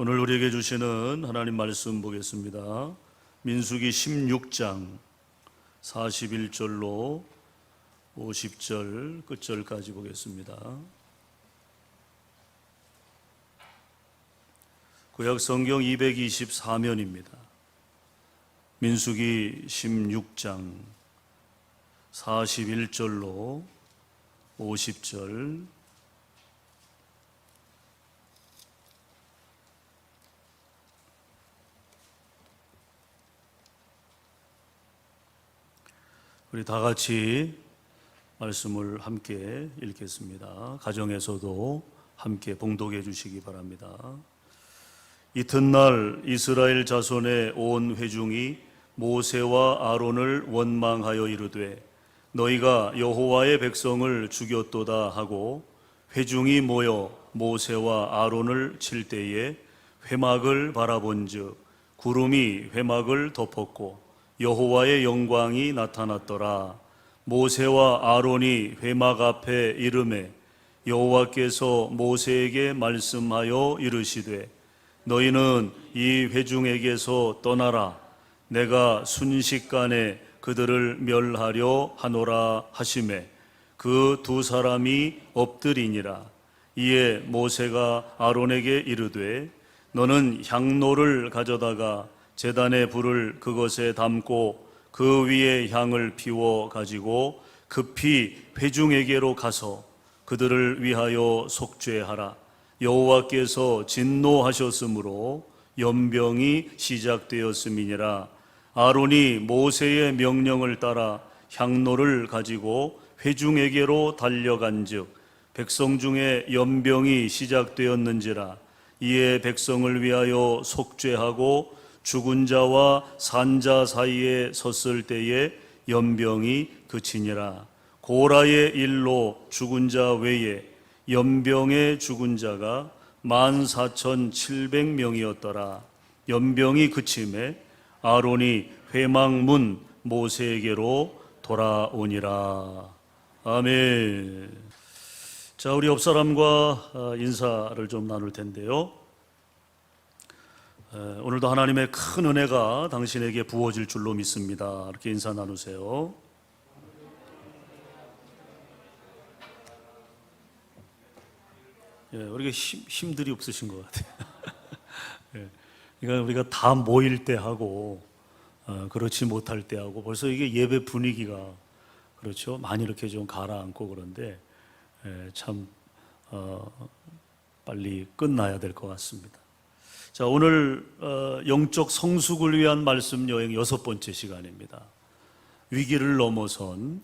오늘 우리에게 주시는 하나님 말씀 보겠습니다. 민수기 16장 41절로 50절 끝절까지 보겠습니다. 구약 성경 224면입니다. 민수기 16장 41절로 50절 우리 다 같이 말씀을 함께 읽겠습니다. 가정에서도 함께 봉독해 주시기 바랍니다. 이튿날 이스라엘 자손의 온 회중이 모세와 아론을 원망하여 이르되 너희가 여호와의 백성을 죽였도다 하고 회중이 모여 모세와 아론을 칠 때에 회막을 바라본즉 구름이 회막을 덮었고 여호와의 영광이 나타났더라. 모세와 아론이 회막 앞에 이르매 여호와께서 모세에게 말씀하여 이르시되 너희는 이 회중에게서 떠나라. 내가 순식간에 그들을 멸하려 하노라 하시매 그 두 사람이 엎드리니라. 이에 모세가 아론에게 이르되 너는 향로를 가져다가 제단의 불을 그것에 담고 그 위에 향을 피워 가지고 급히 회중에게로 가서 그들을 위하여 속죄하라. 여호와께서 진노하셨으므로 연병이 시작되었음이니라. 아론이 모세의 명령을 따라 향로를 가지고 회중에게로 달려간즉 백성 중에 연병이 시작되었는지라. 이에 백성을 위하여 속죄하고 죽은 자와 산 자 사이에 섰을 때에 연병이 그치니라. 고라의 일로 죽은 자 외에 연병에 죽은 자가 14,700명이었더라. 연병이 그침에 아론이 회막문 모세에게로 돌아오니라. 아멘. 자, 우리 옆 사람과 인사를 좀 나눌 텐데요. 오늘도 하나님의 큰 은혜가 당신에게 부어질 줄로 믿습니다. 이렇게 인사 나누세요. 우리가 힘들이 없으신 것 같아요. 그러니까 우리가 다 모일 때 하고 그렇지 못할 때 하고 벌써 이게 예배 분위기가 그렇죠. 많이 이렇게 좀 가라앉고 그런데 참 빨리 끝나야 될 것 같습니다. 자, 오늘 영적 성숙을 위한 말씀 여행 6번째 시간입니다. 위기를 넘어선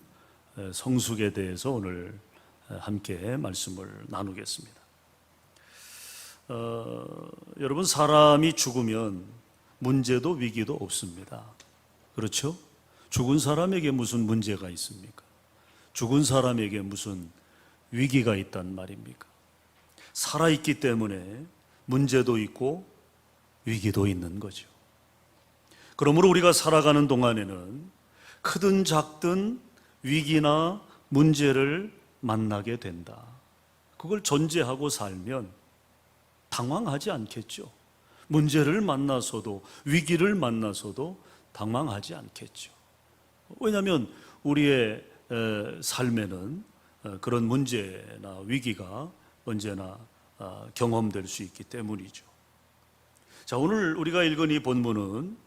성숙에 대해서 오늘 함께 말씀을 나누겠습니다. 여러분, 사람이 죽으면 문제도 위기도 없습니다. 그렇죠? 죽은 사람에게 무슨 문제가 있습니까? 죽은 사람에게 무슨 위기가 있단 말입니까? 살아있기 때문에 문제도 있고 위기도 있는 거죠. 그러므로 우리가 살아가는 동안에는 크든 작든 위기나 문제를 만나게 된다. 그걸 전제하고 살면 당황하지 않겠죠. 문제를 만나서도 위기를 만나서도 당황하지 않겠죠. 왜냐하면 우리의 삶에는 그런 문제나 위기가 언제나 경험될 수 있기 때문이죠. 자, 오늘 우리가 읽은 이 본문은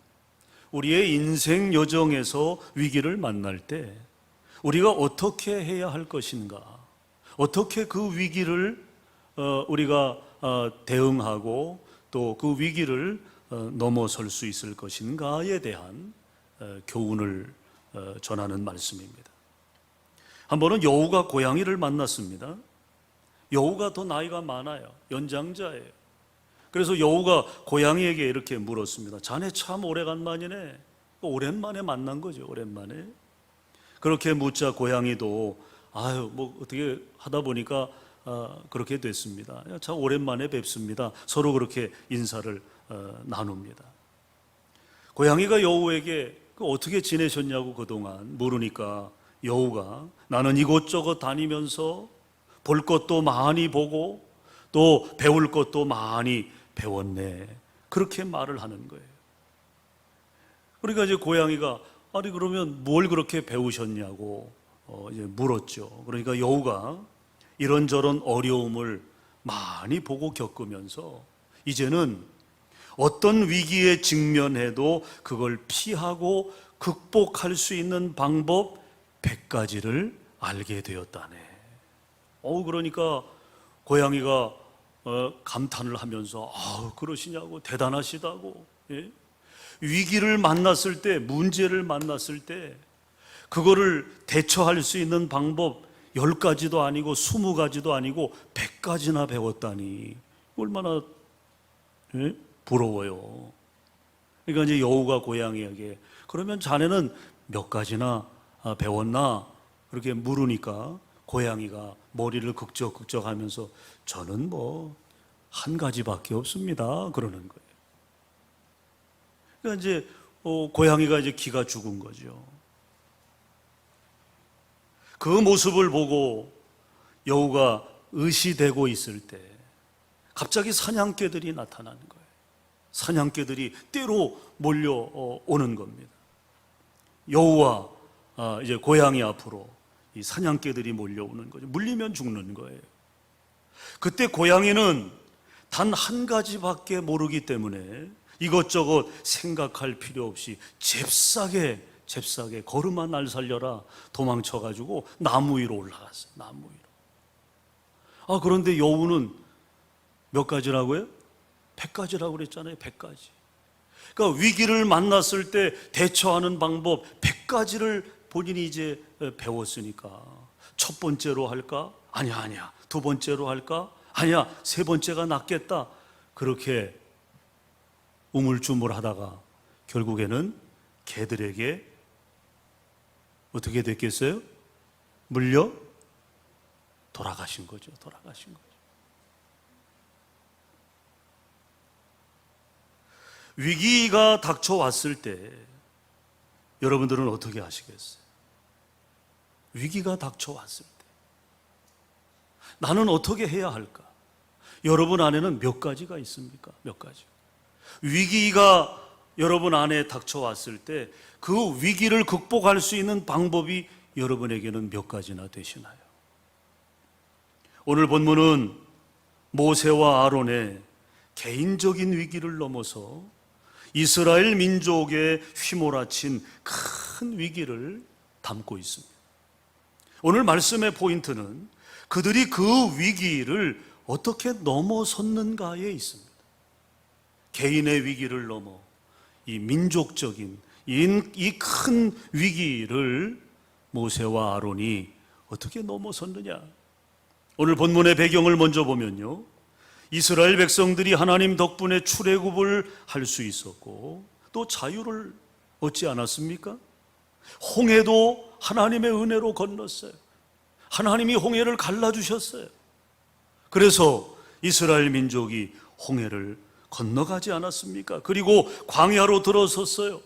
우리의 인생 여정에서 위기를 만날 때 우리가 어떻게 해야 할 것인가, 어떻게 그 위기를 우리가 대응하고 또 그 위기를 넘어설 수 있을 것인가에 대한 교훈을 전하는 말씀입니다. 한 번은 여우가 고양이를 만났습니다. 여우가 더 나이가 많아요. 연장자예요. 그래서 여우가 고양이에게 이렇게 물었습니다. 자네 참 오래간만이네. 오랜만에 만난 거죠. 오랜만에. 그렇게 묻자 고양이도 뭐 어떻게 하다 보니까 그렇게 됐습니다. 참 오랜만에 뵙습니다. 서로 그렇게 인사를 나눕니다. 고양이가 여우에게 어떻게 지내셨냐고 그동안 물으니까 여우가 나는 이곳저곳 다니면서 볼 것도 많이 보고 또 배울 것도 많이 배웠네. 그렇게 말을 하는 거예요. 그러니까 이제 고양이가 아니 그러면 뭘 그렇게 배우셨냐고 이제 물었죠. 그러니까 여우가 이런저런 어려움을 많이 보고 겪으면서 이제는 어떤 위기에 직면해도 그걸 피하고 극복할 수 있는 방법 100가지를 알게 되었다네. 그러니까 고양이가 감탄을 하면서 그러시냐고, 대단하시다고. 예? 위기를 만났을 때, 문제를 만났을 때 그거를 대처할 수 있는 방법 10가지도 아니고 20가지도 아니고 100가지나 배웠다니 얼마나 부러워요. 그러니까 이제 여우가 고양이에게 그러면 자네는 몇 가지나 배웠나? 그렇게 물으니까 고양이가 머리를 극적극적 하면서 저는 한 가지밖에 없습니다. 그러는 거예요. 그러니까 이제 고양이가 이제 기가 죽은 거죠. 그 모습을 보고 여우가 의시되고 있을 때 갑자기 사냥개들이 나타나는 거예요. 사냥개들이 떼로 몰려오는 겁니다. 여우와 이제 고양이 앞으로 이 사냥개들이 몰려오는 거죠. 물리면 죽는 거예요. 그때 고양이는 단 한 가지밖에 모르기 때문에 이것저것 생각할 필요 없이 잽싸게 걸음아 날 살려라 도망쳐가지고 나무 위로 올라갔어요. 나무 위로. 그런데 여우는 몇 가지라고요? 100가지라고 그랬잖아요. 100가지. 그러니까 위기를 만났을 때 대처하는 방법 100가지를 본인이 이제 배웠으니까 첫 번째로 할까? 아니야. 두 번째로 할까? 아니야. 세 번째가 낫겠다. 그렇게 우물쭈물하다가 결국에는 개들에게 어떻게 됐겠어요? 물려 돌아가신 거죠. 위기가 닥쳐왔을 때 여러분들은 어떻게 하시겠어요? 위기가 닥쳐왔을 때 나는 어떻게 해야 할까? 여러분 안에는 몇 가지가 있습니까? 몇 가지. 위기가 여러분 안에 닥쳐왔을 때 그 위기를 극복할 수 있는 방법이 여러분에게는 몇 가지나 되시나요? 오늘 본문은 모세와 아론의 개인적인 위기를 넘어서 이스라엘 민족에 휘몰아친 큰 위기를 담고 있습니다. 오늘 말씀의 포인트는 그들이 그 위기를 어떻게 넘어섰는가에 있습니다. 개인의 위기를 넘어 이 민족적인 이 큰 위기를 모세와 아론이 어떻게 넘어섰느냐. 오늘 본문의 배경을 먼저 보면요, 이스라엘 백성들이 하나님 덕분에 출애굽을 할 수 있었고 또 자유를 얻지 않았습니까? 홍해도 하나님의 은혜로 건넜어요. 하나님이 홍해를 갈라주셨어요. 그래서 이스라엘 민족이 홍해를 건너가지 않았습니까? 그리고 광야로 들어섰어요.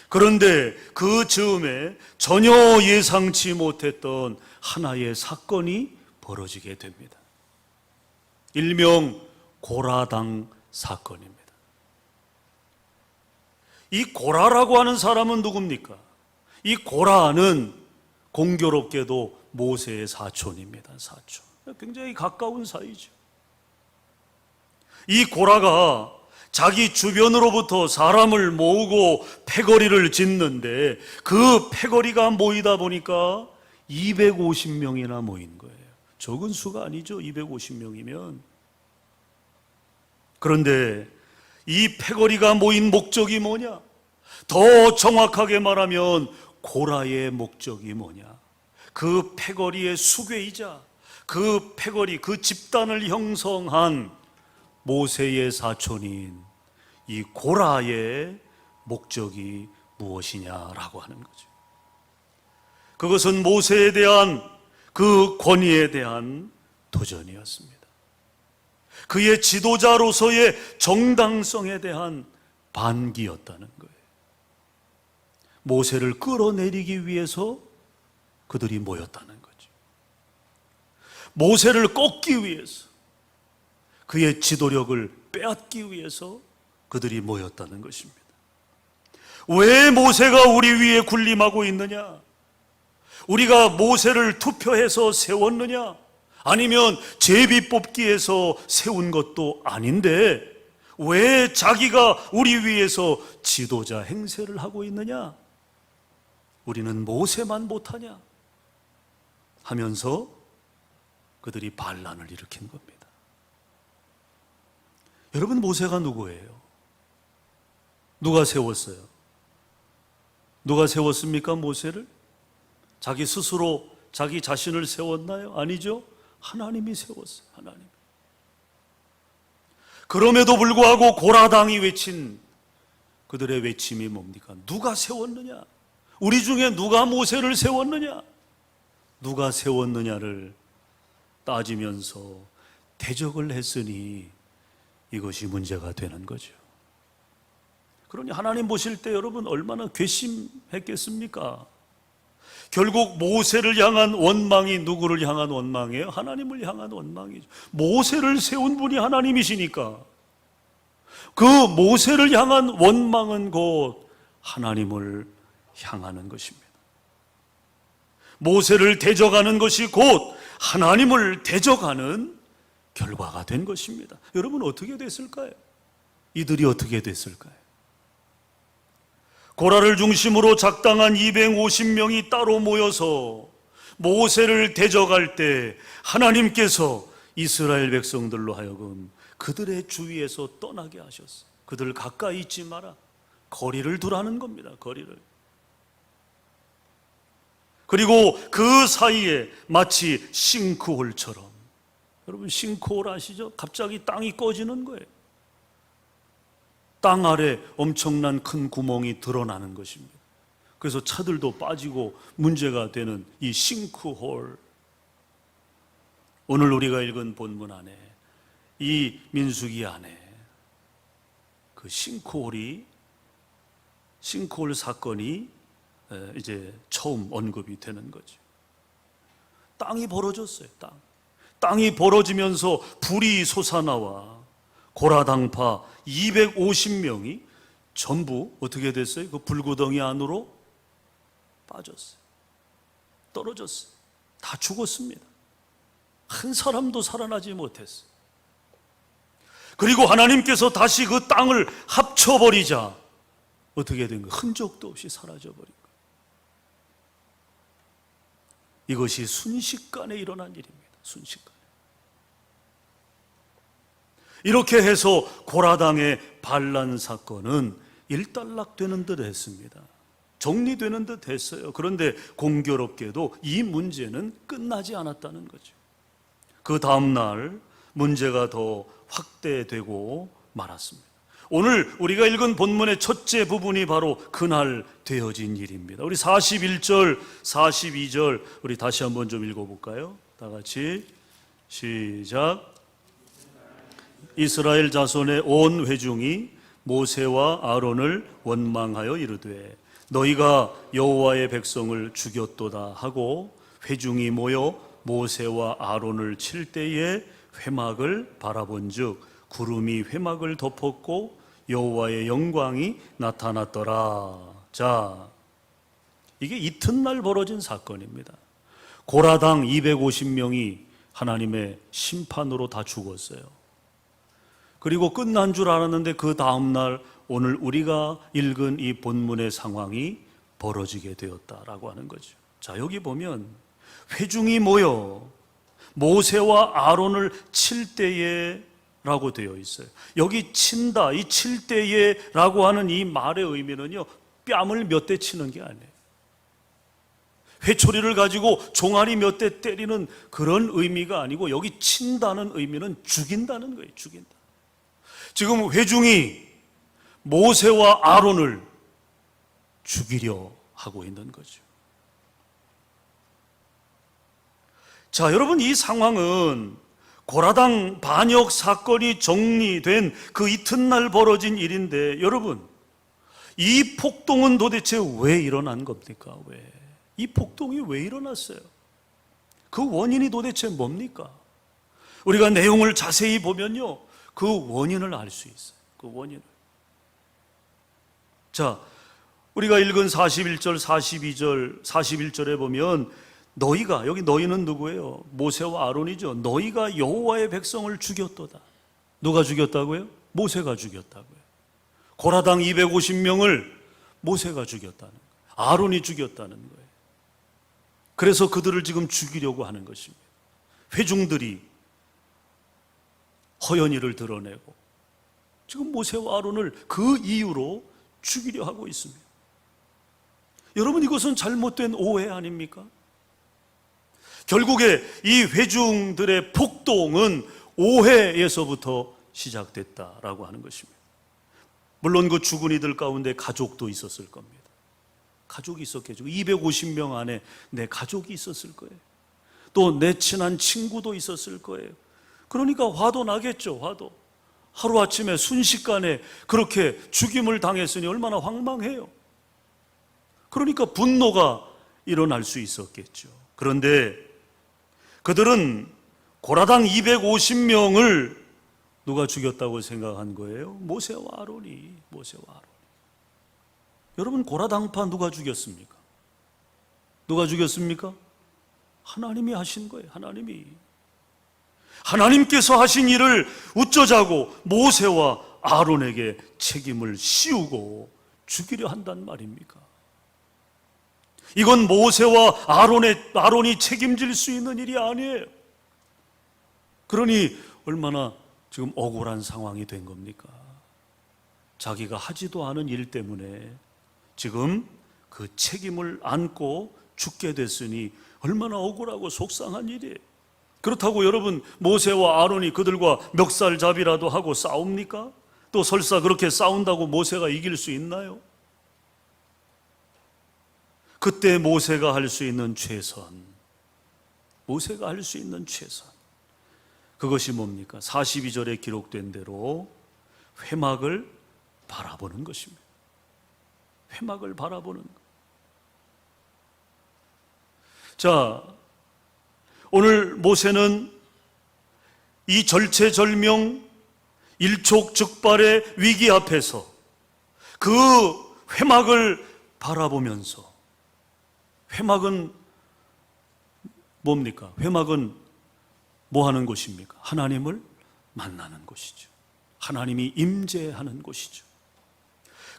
그런데 그 즈음에 전혀 예상치 못했던 하나의 사건이 벌어지게 됩니다. 일명 고라당 사건입니다. 이 고라라고 하는 사람은 누굽니까? 이 고라는 공교롭게도 모세의 사촌입니다. 사촌. 굉장히 가까운 사이죠. 이 고라가 자기 주변으로부터 사람을 모으고 패거리를 짓는데 그 패거리가 모이다 보니까 250명이나 모인 거예요. 적은 수가 아니죠. 250명이면. 그런데 이 패거리가 모인 목적이 뭐냐? 더 정확하게 말하면 고라의 목적이 뭐냐? 그 패거리의 수괴이자 그 패거리, 그 집단을 형성한 모세의 사촌인 이 고라의 목적이 무엇이냐라고 하는 거죠. 그것은 모세에 대한 그 권위에 대한 도전이었습니다. 그의 지도자로서의 정당성에 대한 반기였다는 거예요. 모세를 끌어내리기 위해서 그들이 모였다는 거죠. 모세를 꺾기 위해서, 그의 지도력을 빼앗기 위해서 그들이 모였다는 것입니다. 왜 모세가 우리 위에 군림하고 있느냐? 우리가 모세를 투표해서 세웠느냐? 아니면 제비 뽑기에서 세운 것도 아닌데 왜 자기가 우리 위에서 지도자 행세를 하고 있느냐? 우리는 모세만 못하냐? 하면서 그들이 반란을 일으킨 겁니다. 여러분, 모세가 누구예요? 누가 세웠어요? 누가 세웠습니까? 모세를? 자기 스스로 자기 자신을 세웠나요? 아니죠. 하나님이 세웠어요. 하나님. 그럼에도 불구하고 고라당이 외친 그들의 외침이 뭡니까? 누가 세웠느냐? 우리 중에 누가 모세를 세웠느냐? 누가 세웠느냐를 따지면서 대적을 했으니 이것이 문제가 되는 거죠. 그러니 하나님 보실 때 여러분 얼마나 괘씸했겠습니까? 결국 모세를 향한 원망이 누구를 향한 원망이에요? 하나님을 향한 원망이죠. 모세를 세운 분이 하나님이시니까 그 모세를 향한 원망은 곧 하나님을 향하는 것입니다. 모세를 대적하는 것이 곧 하나님을 대적하는 결과가 된 것입니다. 여러분, 어떻게 됐을까요? 이들이 어떻게 됐을까요? 고라를 중심으로 작당한 250명이 따로 모여서 모세를 대적할 때 하나님께서 이스라엘 백성들로 하여금 그들의 주위에서 떠나게 하셨어요. 그들 가까이 있지 마라. 거리를 두라는 겁니다. 거리를. 그리고 그 사이에 마치 싱크홀처럼, 여러분 싱크홀 아시죠? 갑자기 땅이 꺼지는 거예요. 땅 아래 엄청난 큰 구멍이 드러나는 것입니다. 그래서 차들도 빠지고 문제가 되는 이 싱크홀. 오늘 우리가 읽은 본문 안에, 이 민수기 안에 그 싱크홀 사건이 이제 처음 언급이 되는 거죠. 땅이 벌어졌어요. 땅이 벌어지면서 불이 솟아나와 고라당파 250명이 전부 어떻게 됐어요? 그 불구덩이 안으로 빠졌어요. 떨어졌어요. 다 죽었습니다. 한 사람도 살아나지 못했어요. 그리고 하나님께서 다시 그 땅을 합쳐버리자 어떻게 된 거예요? 흔적도 없이 사라져버린 거예요. 이것이 순식간에 일어난 일입니다. 순식간에. 이렇게 해서 고라당의 반란 사건은 일단락되는 듯 했습니다. 정리되는 듯 했어요. 그런데 공교롭게도 이 문제는 끝나지 않았다는 거죠. 그 다음 날 문제가 더 확대되고 말았습니다. 오늘 우리가 읽은 본문의 첫째 부분이 바로 그날 되어진 일입니다. 우리 41절, 42절 우리 다시 한번 좀 읽어볼까요? 다 같이 시작. 이스라엘 자손의 온 회중이 모세와 아론을 원망하여 이르되 너희가 여호와의 백성을 죽였도다 하고 회중이 모여 모세와 아론을 칠 때에 회막을 바라본즉 구름이 회막을 덮었고 여호와의 영광이 나타났더라. 자, 이게 이튿날 벌어진 사건입니다. 고라당 250명이 하나님의 심판으로 다 죽었어요. 그리고 끝난 줄 알았는데 그 다음날 오늘 우리가 읽은 이 본문의 상황이 벌어지게 되었다라고 하는 거죠. 자, 여기 보면 회중이 모여 모세와 아론을 칠 때에 라고 되어 있어요. 여기 친다, 이 칠 때에 라고 하는 이 말의 의미는요, 뺨을 몇 대 치는 게 아니에요. 회초리를 가지고 종아리 몇 대 때리는 그런 의미가 아니고 여기 친다는 의미는 죽인다는 거예요. 죽인다. 지금 회중이 모세와 아론을 죽이려 하고 있는 거죠. 자, 여러분, 이 상황은 고라당 반역 사건이 정리된 그 이튿날 벌어진 일인데, 여러분, 이 폭동은 도대체 왜 일어난 겁니까? 왜? 이 폭동이 왜 일어났어요? 그 원인이 도대체 뭡니까? 우리가 내용을 자세히 보면요, 그 원인을 알 수 있어요. 그 원인을. 자, 우리가 읽은 41절, 42절, 41절에 보면 너희가, 여기 너희는 누구예요? 모세와 아론이죠. 너희가 여호와의 백성을 죽였도다. 누가 죽였다고요? 모세가 죽였다고요. 고라당 250명을 모세가 죽였다는 거예요. 아론이 죽였다는 거예요. 그래서 그들을 지금 죽이려고 하는 것입니다. 회중들이 허연이를 드러내고 지금 모세와 아론을 그 이유로 죽이려 하고 있습니다. 여러분, 이것은 잘못된 오해 아닙니까? 결국에 이 회중들의 폭동은 오해에서부터 시작됐다라고 하는 것입니다. 물론 그 죽은 이들 가운데 가족도 있었을 겁니다. 가족이 있었겠죠. 250명 안에 내 가족이 있었을 거예요. 또 내 친한 친구도 있었을 거예요. 그러니까 화도 나겠죠. 화도. 하루아침에 순식간에 그렇게 죽임을 당했으니 얼마나 황망해요. 그러니까 분노가 일어날 수 있었겠죠. 그런데 그들은 고라당 250명을 누가 죽였다고 생각한 거예요? 모세와 아론이. 여러분, 고라당파 누가 죽였습니까? 누가 죽였습니까? 하나님이 하신 거예요. 하나님께서 하신 일을 우쩌자고 모세와 아론에게 책임을 씌우고 죽이려 한단 말입니까? 이건 모세와 아론이 책임질 수 있는 일이 아니에요. 그러니 얼마나 지금 억울한 상황이 된 겁니까? 자기가 하지도 않은 일 때문에 지금 그 책임을 안고 죽게 됐으니 얼마나 억울하고 속상한 일이에요. 그렇다고 여러분, 모세와 아론이 그들과 멱살잡이라도 하고 싸웁니까? 또 설사 그렇게 싸운다고 모세가 이길 수 있나요? 그때 모세가 할 수 있는 최선, 그것이 뭡니까? 42절에 기록된 대로 회막을 바라보는 것입니다. 회막을 바라보는 것. 자, 오늘 모세는 이 절체절명, 일촉즉발의 위기 앞에서 그 회막을 바라보면서, 회막은 뭡니까? 회막은 뭐 하는 곳입니까? 하나님을 만나는 곳이죠. 하나님이 임재하는 곳이죠.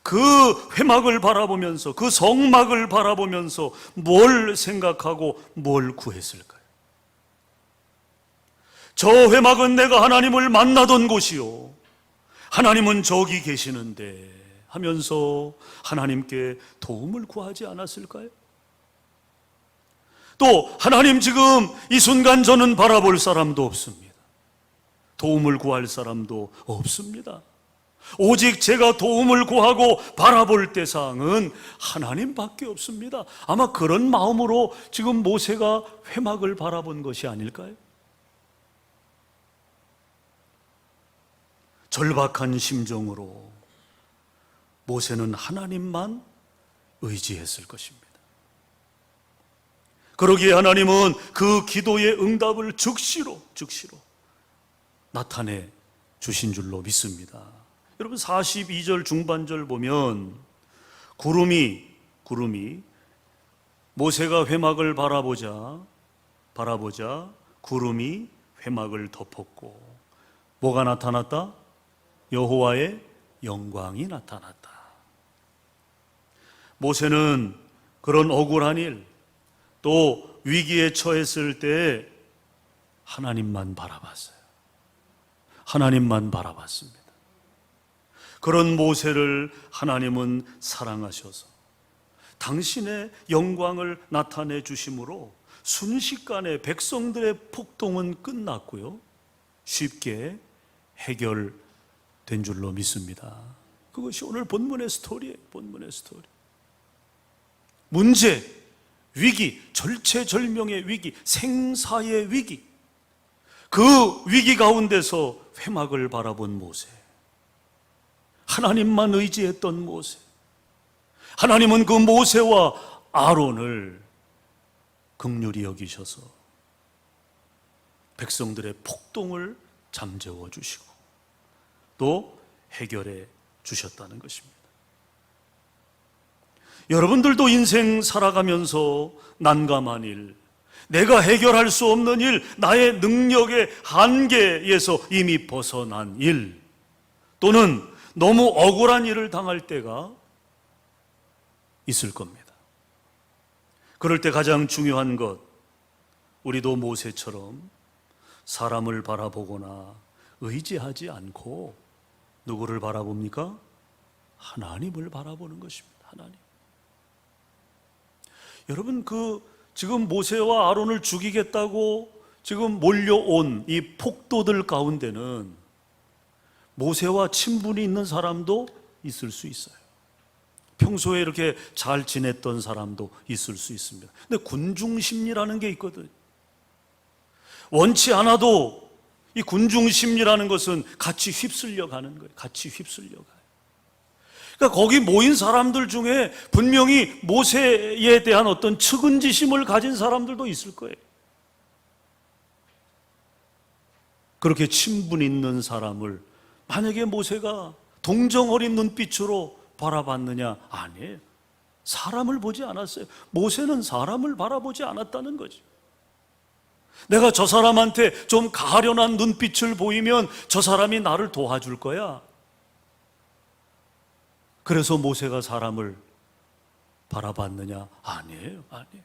그 회막을 바라보면서, 그 성막을 바라보면서 뭘 생각하고 뭘 구했을까요? 저 회막은 내가 하나님을 만나던 곳이요, 하나님은 저기 계시는데 하면서 하나님께 도움을 구하지 않았을까요? 또 하나님, 지금 이 순간 저는 바라볼 사람도 없습니다. 도움을 구할 사람도 없습니다. 오직 제가 도움을 구하고 바라볼 대상은 하나님밖에 없습니다. 아마 그런 마음으로 지금 모세가 회막을 바라본 것이 아닐까요? 절박한 심정으로 모세는 하나님만 의지했을 것입니다. 그러기에 하나님은 그 기도의 응답을 즉시로 나타내 주신 줄로 믿습니다. 여러분, 42절 중반절 보면 구름이 모세가 회막을 바라보자 구름이 회막을 덮었고 뭐가 나타났다? 여호와의 영광이 나타났다. 모세는 그런 억울한 일, 또 위기에 처했을 때 하나님만 바라봤어요. 하나님만 바라봤습니다. 그런 모세를 하나님은 사랑하셔서 당신의 영광을 나타내 주심으로 순식간에 백성들의 폭동은 끝났고요, 쉽게 해결된 줄로 믿습니다. 그것이 오늘 본문의 스토리예요. 본문의 스토리. 문제, 위기, 절체절명의 위기, 생사의 위기, 그 위기 가운데서 회막을 바라본 모세, 하나님만 의지했던 모세, 하나님은 그 모세와 아론을 긍휼히 여기셔서 백성들의 폭동을 잠재워 주시고 또 해결해 주셨다는 것입니다. 여러분들도 인생 살아가면서 난감한 일, 내가 해결할 수 없는 일, 나의 능력의 한계에서 이미 벗어난 일, 또는 너무 억울한 일을 당할 때가 있을 겁니다. 그럴 때 가장 중요한 것, 우리도 모세처럼 사람을 바라보거나 의지하지 않고 누구를 바라봅니까? 하나님을 바라보는 것입니다. 하나님. 여러분, 지금 모세와 아론을 죽이겠다고 지금 몰려온 이 폭도들 가운데는 모세와 친분이 있는 사람도 있을 수 있어요. 평소에 이렇게 잘 지냈던 사람도 있을 수 있습니다. 근데 군중심리라는 게 있거든. 원치 않아도 이 군중심리라는 것은 같이 휩쓸려 가는 거예요. 같이 휩쓸려 가요. 그러니까 거기 모인 사람들 중에 분명히 모세에 대한 어떤 측은지심을 가진 사람들도 있을 거예요. 그렇게 친분 있는 사람을 만약에 모세가 동정 어린 눈빛으로 바라봤느냐? 아니에요. 사람을 보지 않았어요. 모세는 사람을 바라보지 않았다는 거죠. 내가 저 사람한테 좀 가련한 눈빛을 보이면 저 사람이 나를 도와줄 거야. 그래서 모세가 사람을 바라봤느냐? 아니에요. 아니에요.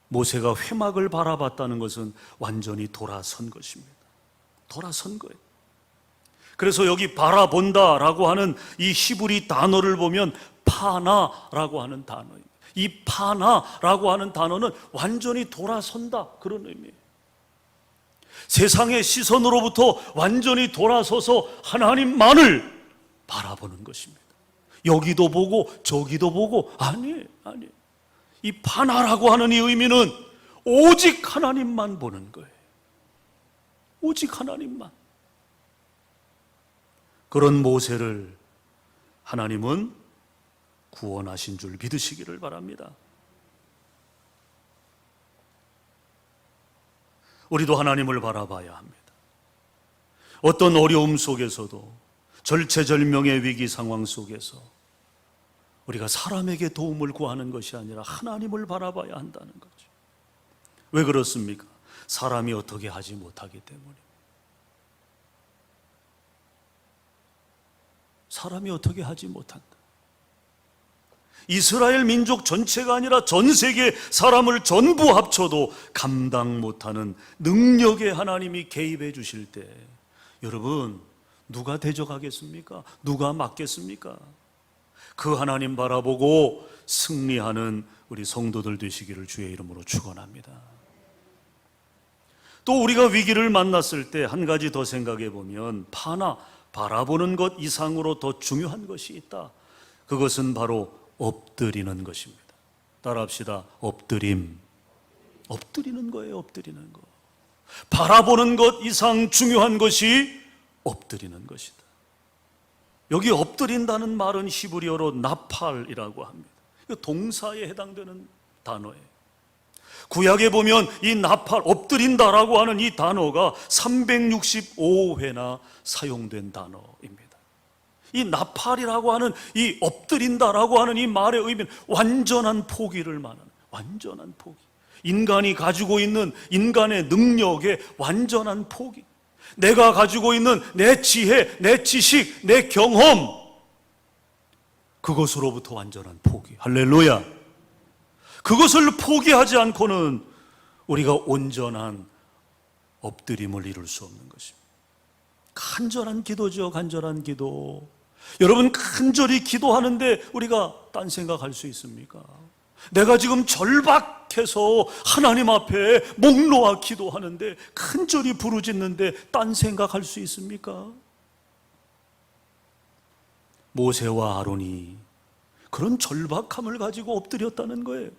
모세가 회막을 바라봤다는 것은 완전히 돌아선 것입니다. 돌아선 거예요. 그래서 여기 바라본다라고 하는 이 히브리 단어를 보면 파나라고 하는 단어입니다. 이 파나라고 하는 단어는 완전히 돌아선다, 그런 의미예요. 세상의 시선으로부터 완전히 돌아서서 하나님만을 바라보는 것입니다. 여기도 보고 저기도 보고, 아니에요. 이 파나라고 하는 이 의미는 오직 하나님만 보는 거예요. 오직 하나님만. 그런 모세를 하나님은 구원하신 줄 믿으시기를 바랍니다. 우리도 하나님을 바라봐야 합니다. 어떤 어려움 속에서도, 절체절명의 위기 상황 속에서 우리가 사람에게 도움을 구하는 것이 아니라 하나님을 바라봐야 한다는 거죠. 왜 그렇습니까? 사람이 어떻게 하지 못하기 때문입니다. 사람이 어떻게 하지 못한다. 이스라엘 민족 전체가 아니라 전 세계 사람을 전부 합쳐도 감당 못하는 능력의 하나님이 개입해 주실 때, 여러분, 누가 대적하겠습니까? 누가 막겠습니까? 그 하나님 바라보고 승리하는 우리 성도들 되시기를 주의 이름으로 축원합니다. 또 우리가 위기를 만났을 때 한 가지 더 생각해 보면 바라보는 것 이상으로 더 중요한 것이 있다. 그것은 바로 엎드리는 것입니다. 따라합시다. 엎드림. 엎드리는 거예요. 엎드리는 거. 바라보는 것 이상 중요한 것이 엎드리는 것이다. 여기 엎드린다는 말은 히브리어로 나팔이라고 합니다. 동사에 해당되는 단어예요. 구약에 보면 이 나팔, 엎드린다라고 하는 이 단어가 365회나 사용된 단어입니다. 이 나팔이라고 하는, 이 엎드린다라고 하는 이 말의 의미는 완전한 포기를 말하는, 완전한 포기. 인간이 가지고 있는 인간의 능력의 완전한 포기. 내가 가지고 있는 내 지혜, 내 지식, 내 경험, 그것으로부터 완전한 포기. 할렐루야. 그것을 포기하지 않고는 우리가 온전한 엎드림을 이룰 수 없는 것입니다. 간절한 기도죠. 간절한 기도. 여러분, 간절히 기도하는데 우리가 딴 생각할 수 있습니까? 내가 지금 절박해서 하나님 앞에 목 놓아 기도하는데, 간절히 부르짖는데 딴 생각할 수 있습니까? 모세와 아론이 그런 절박함을 가지고 엎드렸다는 거예요.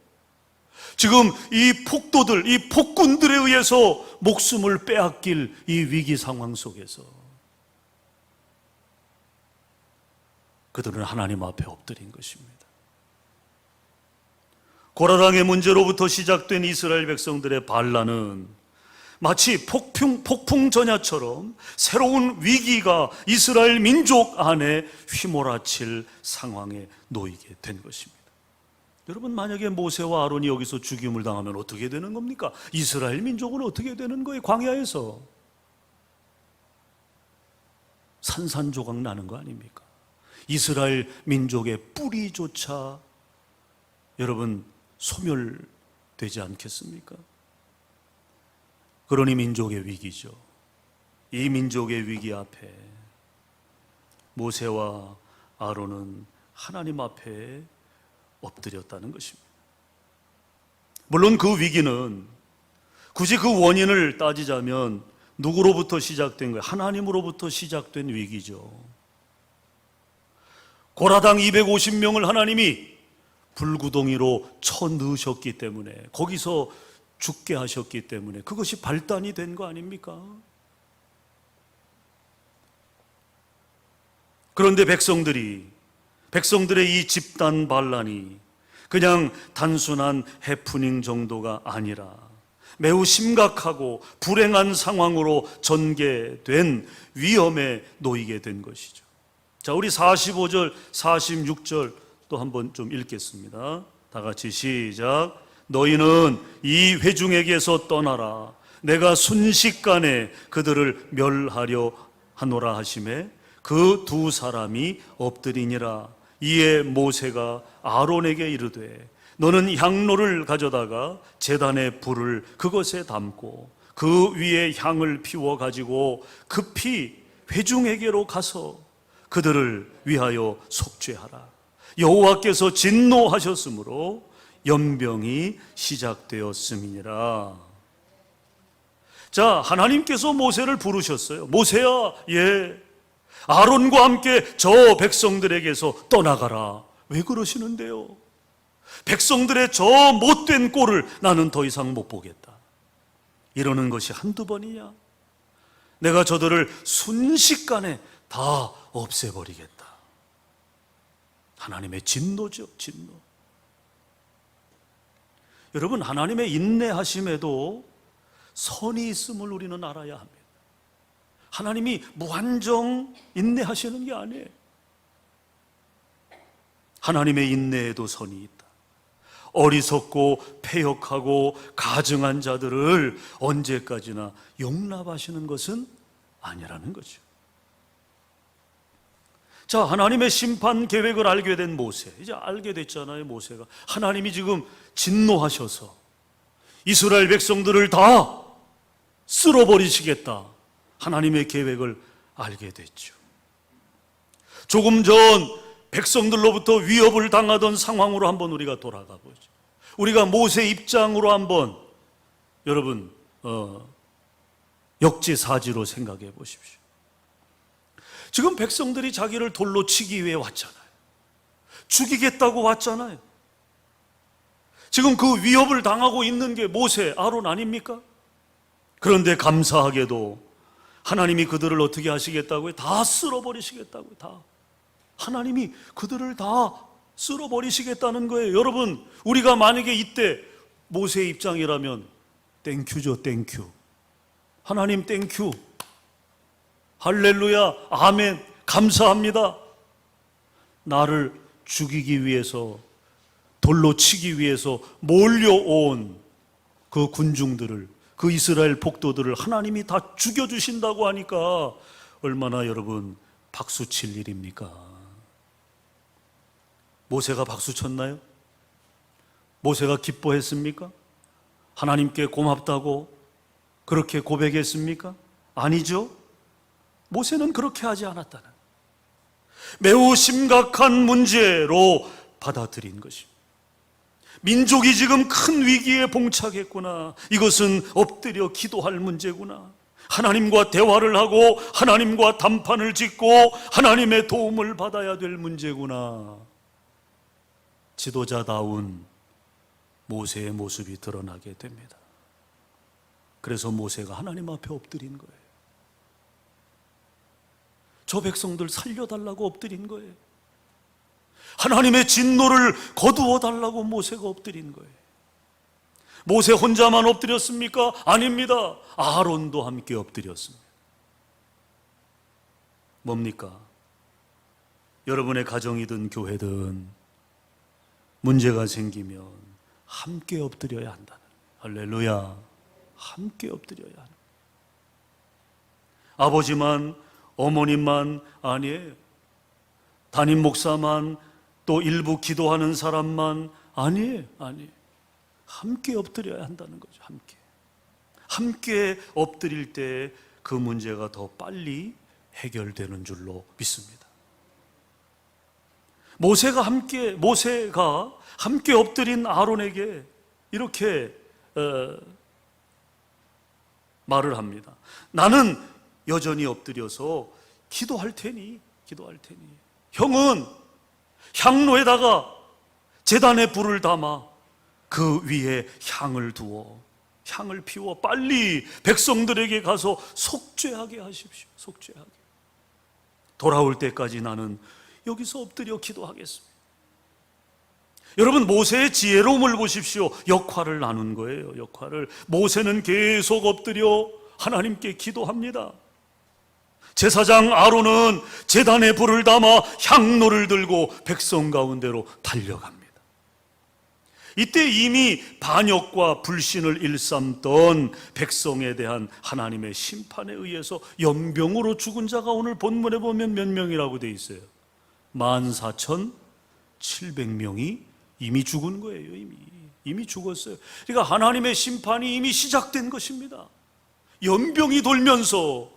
지금 이 폭도들, 이 폭군들에 의해서 목숨을 빼앗길 이 위기 상황 속에서 그들은 하나님 앞에 엎드린 것입니다. 고라당의 문제로부터 시작된 이스라엘 백성들의 반란은 마치 폭풍 전야처럼 새로운 위기가 이스라엘 민족 안에 휘몰아칠 상황에 놓이게 된 것입니다. 여러분, 만약에 모세와 아론이 여기서 죽임을 당하면 어떻게 되는 겁니까? 이스라엘 민족은 어떻게 되는 거예요? 광야에서 산산조각 나는 거 아닙니까? 이스라엘 민족의 뿌리조차 여러분 소멸되지 않겠습니까? 그러니 민족의 위기죠. 이 민족의 위기 앞에 모세와 아론은 하나님 앞에 엎드렸다는 것입니다. 물론 그 위기는 굳이 그 원인을 따지자면 누구로부터 시작된 거예요? 하나님으로부터 시작된 위기죠. 고라당 250명을 하나님이 불구덩이로 쳐넣으셨기 때문에, 거기서 죽게 하셨기 때문에 그것이 발단이 된 거 아닙니까? 그런데 백성들의 이 집단 반란이 그냥 단순한 해프닝 정도가 아니라 매우 심각하고 불행한 상황으로 전개된 위험에 놓이게 된 것이죠. 자, 우리 45절, 46절 또 한번 좀 읽겠습니다. 다 같이 시작. 너희는 이 회중에게서 떠나라. 내가 순식간에 그들을 멸하려 하노라 하시매 그 두 사람이 엎드리니라. 이에 모세가 아론에게 이르되 너는 향로를 가져다가 제단의 불을 그것에 담고 그 위에 향을 피워 가지고 급히 회중에게로 가서 그들을 위하여 속죄하라. 여호와께서 진노하셨으므로 연병이 시작되었음이니라. 자, 하나님께서 모세를 부르셨어요. 모세야, 예, 아론과 함께 저 백성들에게서 떠나가라. 왜 그러시는데요? 백성들의 저 못된 꼴을 나는 더 이상 못 보겠다. 이러는 것이 한두 번이냐? 내가 저들을 순식간에 다 없애버리겠다. 하나님의 진노죠, 진노. 여러분, 하나님의 인내하심에도 선이 있음을 우리는 알아야 합니다. 하나님이 무한정 인내하시는 게 아니에요. 하나님의 인내에도 선이 있다. 어리석고 패역하고 가증한 자들을 언제까지나 용납하시는 것은 아니라는 거죠. 자, 하나님의 심판 계획을 알게 된 모세, 이제 알게 됐잖아요. 모세가 하나님이 지금 진노하셔서 이스라엘 백성들을 다 쓸어버리시겠다, 하나님의 계획을 알게 됐죠. 조금 전 백성들로부터 위협을 당하던 상황으로 한번 우리가 돌아가 보죠. 우리가 모세 입장으로 한번 여러분 역지사지로 생각해 보십시오. 지금 백성들이 자기를 돌로 치기 위해 왔잖아요. 죽이겠다고 왔잖아요. 지금 그 위협을 당하고 있는 게 모세, 아론 아닙니까? 그런데 감사하게도 하나님이 그들을 어떻게 하시겠다고요? 다 쓸어버리시겠다고요. 다. 하나님이 그들을 다 쓸어버리시겠다는 거예요. 여러분, 우리가 만약에 이때 모세의 입장이라면 땡큐죠, 땡큐. 하나님 땡큐. 할렐루야, 아멘, 감사합니다. 나를 죽이기 위해서, 돌로 치기 위해서 몰려온 그 군중들을, 그 이스라엘 폭도들을 하나님이 다 죽여주신다고 하니까 얼마나 여러분 박수 칠 일입니까? 모세가 박수 쳤나요? 모세가 기뻐했습니까? 하나님께 고맙다고 그렇게 고백했습니까? 아니죠. 모세는 그렇게 하지 않았다는, 매우 심각한 문제로 받아들인 것입니다. 민족이 지금 큰 위기에 봉착했구나. 이것은 엎드려 기도할 문제구나. 하나님과 대화를 하고 하나님과 담판을 짓고 하나님의 도움을 받아야 될 문제구나. 지도자다운 모세의 모습이 드러나게 됩니다. 그래서 모세가 하나님 앞에 엎드린 거예요. 저 백성들 살려달라고 엎드린 거예요. 하나님의 진노를 거두어 달라고 모세가 엎드린 거예요. 모세 혼자만 엎드렸습니까? 아닙니다. 아론도 함께 엎드렸습니다. 뭡니까? 여러분의 가정이든 교회든 문제가 생기면 함께 엎드려야 한다는, 할렐루야, 함께 엎드려야 하는. 아버지만, 어머님만 아니에요. 담임 목사만, 또 일부 기도하는 사람만 아니에요. 함께 엎드려야 한다는 거죠. 함께 엎드릴 때 그 문제가 더 빨리 해결되는 줄로 믿습니다. 모세가 함께 엎드린 아론에게 이렇게 말을 합니다. 나는 여전히 엎드려서 기도할 테니 형은 향로에다가 제단에 불을 담아 그 위에 향을 피워 빨리 백성들에게 가서 속죄하게 하십시오. 속죄하게. 돌아올 때까지 나는 여기서 엎드려 기도하겠습니다. 여러분, 모세의 지혜로움을 보십시오. 역할을 나눈 거예요. 역할을. 모세는 계속 엎드려 하나님께 기도합니다. 제사장 아론은 제단에 불을 담아 향로를 들고 백성 가운데로 달려갑니다. 이때 이미 반역과 불신을 일삼던 백성에 대한 하나님의 심판에 의해서 연병으로 죽은 자가 오늘 본문에 보면 몇 명이라고 되어 있어요? 14,700명이 이미 죽은 거예요. 이미 죽었어요. 그러니까 하나님의 심판이 이미 시작된 것입니다. 연병이 돌면서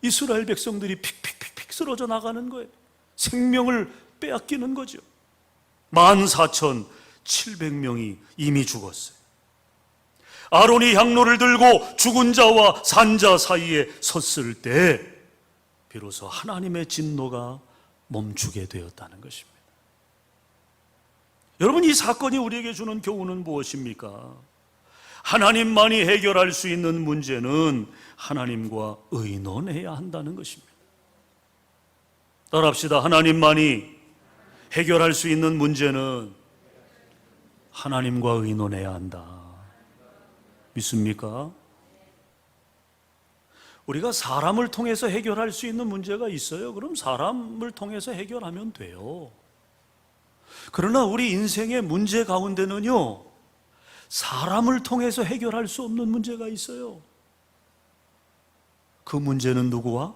이스라엘 백성들이 픽픽픽 쓰러져 나가는 거예요. 생명을 빼앗기는 거죠. 14,700명이 이미 죽었어요. 아론이 향로를 들고 죽은 자와 산 자 사이에 섰을 때 비로소 하나님의 진노가 멈추게 되었다는 것입니다. 여러분, 이 사건이 우리에게 주는 교훈은 무엇입니까? 하나님만이 해결할 수 있는 문제는 하나님과 의논해야 한다는 것입니다. 따라합시다. 하나님만이 해결할 수 있는 문제는 하나님과 의논해야 한다. 믿습니까? 우리가 사람을 통해서 해결할 수 있는 문제가 있어요. 그럼 사람을 통해서 해결하면 돼요. 그러나 우리 인생의 문제 가운데는요, 사람을 통해서 해결할 수 없는 문제가 있어요. 그 문제는 누구와?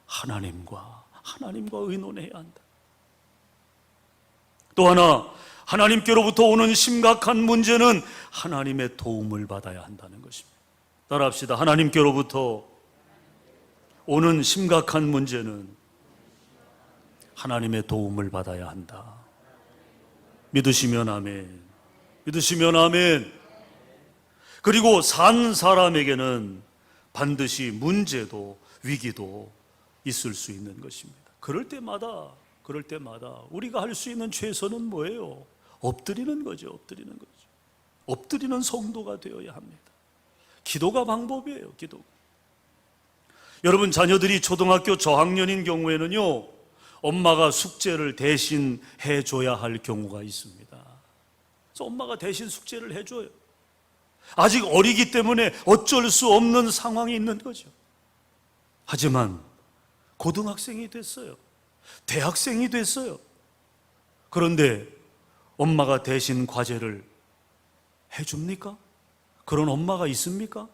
하나님과 의논해야 한다. 또 하나, 하나님께로부터 오는 심각한 문제는 하나님의 도움을 받아야 한다는 것입니다. 따라합시다. 하나님께로부터 오는 심각한 문제는 하나님의 도움을 받아야 한다. 믿으시면 아멘. 믿으시면 아멘. 그리고 산 사람에게는 반드시 문제도 위기도 있을 수 있는 것입니다. 그럴 때마다 우리가 할 수 있는 최선은 뭐예요? 엎드리는 거죠. 엎드리는 성도가 되어야 합니다. 기도가 방법이에요. 기도. 여러분, 자녀들이 초등학교 저학년인 경우에는요, 엄마가 숙제를 대신 해줘야 할 경우가 있습니다. 그래서 엄마가 대신 숙제를 해줘요. 아직 어리기 때문에 어쩔 수 없는 상황이 있는 거죠. 하지만 고등학생이 됐어요. 대학생이 됐어요. 그런데 엄마가 대신 과제를 해줍니까? 그런 엄마가 있습니까?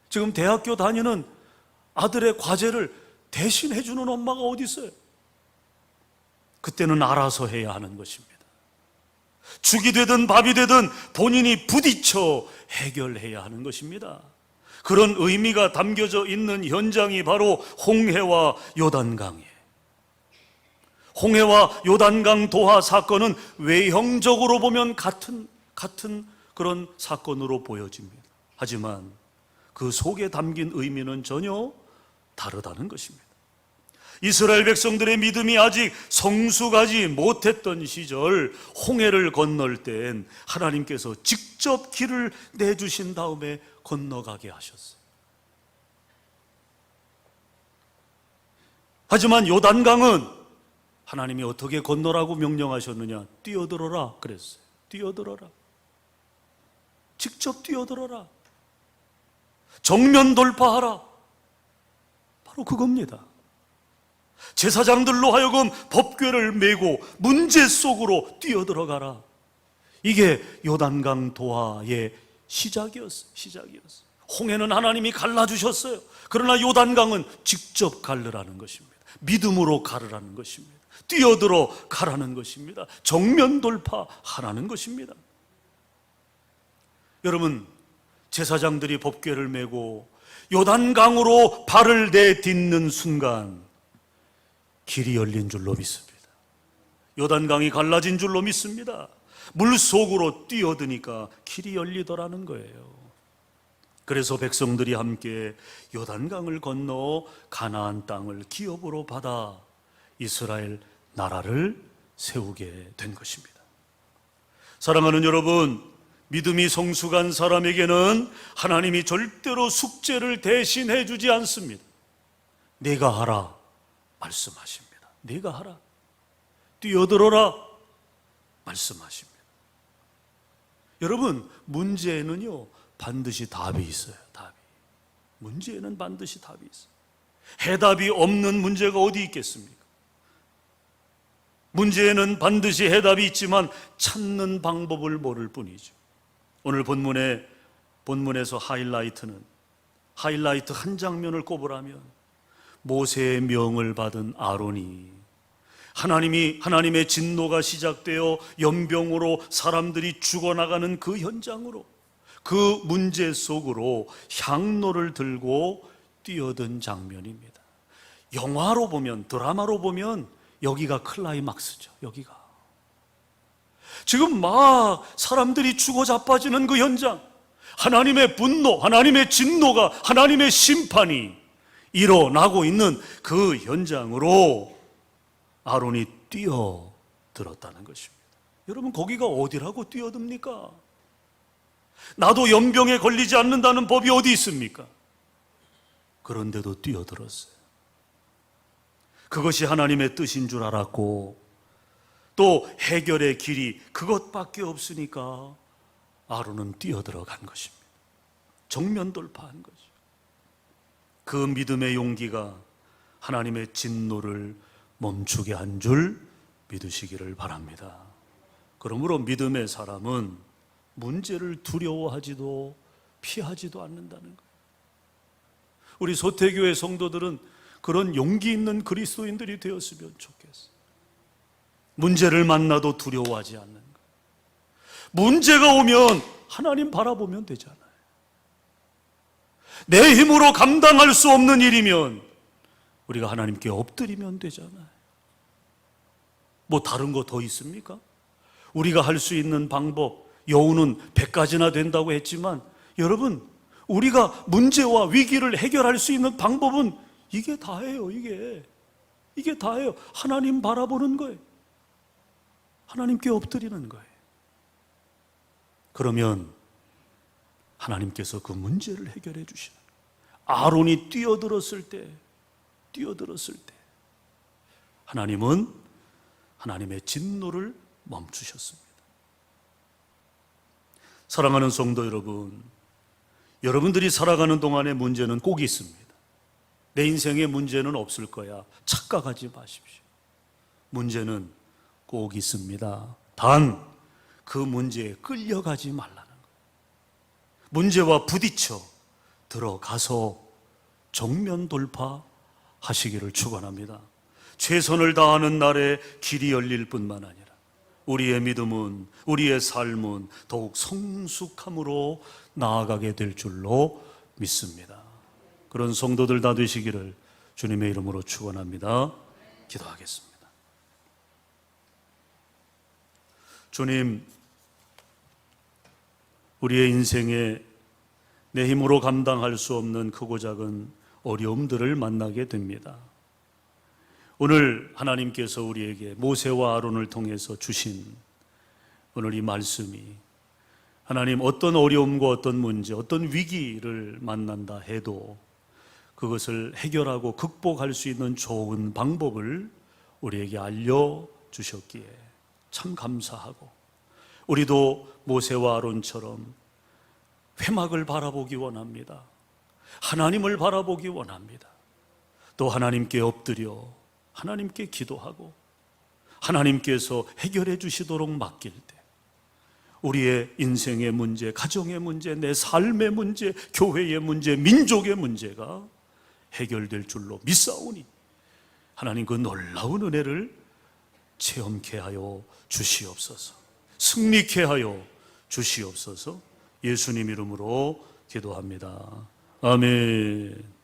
지금 대학교 다니는 아들의 과제를 대신 해주는 엄마가 어디 있어요? 그때는 알아서 해야 하는 것입니다. 죽이 되든 밥이 되든 본인이 부딪혀 해결해야 하는 것입니다. 그런 의미가 담겨져 있는 현장이 바로 홍해와 요단강이에요. 홍해와 요단강 도하 사건은 외형적으로 보면 같은 그런 사건으로 보여집니다. 하지만 그 속에 담긴 의미는 전혀 다르다는 것입니다. 이스라엘 백성들의 믿음이 아직 성숙하지 못했던 시절, 홍해를 건널 땐 하나님께서 직접 길을 내주신 다음에 건너가게 하셨어요. 하지만 요단강은 하나님이 어떻게 건너라고 명령하셨느냐? 뛰어들어라 그랬어요. 뛰어들어라. 직접 뛰어들어라. 정면 돌파하라. 바로 그겁니다. 제사장들로 하여금 법궤를 메고 문제 속으로 뛰어들어가라. 이게 요단강 도하의 시작이었어요. 홍해는 하나님이 갈라주셨어요. 그러나 요단강은 직접 가르라는 것입니다. 믿음으로 가르라는 것입니다. 뛰어들어 가라는 것입니다. 정면 돌파하라는 것입니다. 여러분, 제사장들이 법궤를 메고 요단강으로 발을 내딛는 순간 길이 열린 줄로 믿습니다. 요단강이 갈라진 줄로 믿습니다. 물 속으로 뛰어드니까 길이 열리더라는 거예요. 그래서 백성들이 함께 요단강을 건너 가나안 땅을 기업으로 받아 이스라엘 나라를 세우게 된 것입니다. 사랑하는 여러분, 믿음이 성숙한 사람에게는 하나님이 절대로 숙제를 대신해 주지 않습니다. 네가 하라 말씀하십니다. 네가 하라, 뛰어들어라 말씀하십니다. 여러분, 문제에는요 반드시 답이 있어요. 답이. 문제에는 반드시 답이 있어요. 해답이 없는 문제가 어디 있겠습니까? 문제에는 반드시 해답이 있지만 찾는 방법을 모를 뿐이죠. 오늘 본문에서 하이라이트 한 장면을 꼽으라면 모세의 명을 받은 아론이 하나님의 진노가 시작되어 연병으로 사람들이 죽어나가는 그 현장으로, 그 문제 속으로 향로를 들고 뛰어든 장면입니다. 영화로 보면, 드라마로 보면 여기가 클라이막스죠. 여기가 지금 막 사람들이 죽어 자빠지는 그 현장, 하나님의 분노, 하나님의 진노가, 하나님의 심판이 일어나고 있는 그 현장으로 아론이 뛰어들었다는 것입니다. 여러분, 거기가 어디라고 뛰어듭니까? 나도 연병에 걸리지 않는다는 법이 어디 있습니까? 그런데도 뛰어들었어요. 그것이 하나님의 뜻인 줄 알았고, 또 해결의 길이 그것밖에 없으니까 아론은 뛰어들어간 것입니다. 정면 돌파한 거죠. 그 믿음의 용기가 하나님의 진노를 멈추게 한 줄 믿으시기를 바랍니다. 그러므로 믿음의 사람은 문제를 두려워하지도 피하지도 않는다는 거예요. 우리 소태교회 성도들은 그런 용기 있는 그리스도인들이 되었으면 좋겠어요. 문제를 만나도 두려워하지 않는 거예요. 문제가 오면 하나님 바라보면 되잖아요. 내 힘으로 감당할 수 없는 일이면 우리가 하나님께 엎드리면 되잖아요. 뭐 다른 거 더 있습니까? 우리가 할 수 있는 방법, 여우는 100가지나 된다고 했지만, 여러분, 우리가 문제와 위기를 해결할 수 있는 방법은 이게 다예요. 이게 다예요. 하나님 바라보는 거예요. 하나님께 엎드리는 거예요. 그러면 하나님께서 그 문제를 해결해 주시는 거예요. 아론이 뛰어들었을 때 하나님은 하나님의 진노를 멈추셨습니다. 사랑하는 성도 여러분, 여러분들이 살아가는 동안의 문제는 꼭 있습니다. 내 인생에 문제는 없을 거야, 착각하지 마십시오. 문제는 꼭 있습니다. 단 그 문제에 끌려가지 말라는 거예요. 문제와 부딪혀 들어가서 정면 돌파하시기를 축원합니다. 최선을 다하는 날에 길이 열릴 뿐만 아니라 우리의 믿음은, 우리의 삶은 더욱 성숙함으로 나아가게 될 줄로 믿습니다. 그런 성도들 다 되시기를 주님의 이름으로 축원합니다. 기도하겠습니다. 주님, 우리의 인생에 내 힘으로 감당할 수 없는 크고 작은 어려움들을 만나게 됩니다. 오늘 하나님께서 우리에게 모세와 아론을 통해서 주신 오늘 이 말씀이, 하나님, 어떤 어려움과 어떤 문제, 어떤 위기를 만난다 해도 그것을 해결하고 극복할 수 있는 좋은 방법을 우리에게 알려주셨기에 참 감사하고, 우리도 모세와 아론처럼 회막을 바라보기 원합니다. 하나님을 바라보기 원합니다. 또 하나님께 엎드려 하나님께 기도하고 하나님께서 해결해 주시도록 맡길 때 우리의 인생의 문제, 가정의 문제, 내 삶의 문제, 교회의 문제, 민족의 문제가 해결될 줄로 믿사오니 하나님 그 놀라운 은혜를 체험케 하여 주시옵소서. 승리케 하여 주시옵소서. 예수님 이름으로 기도합니다. 아멘.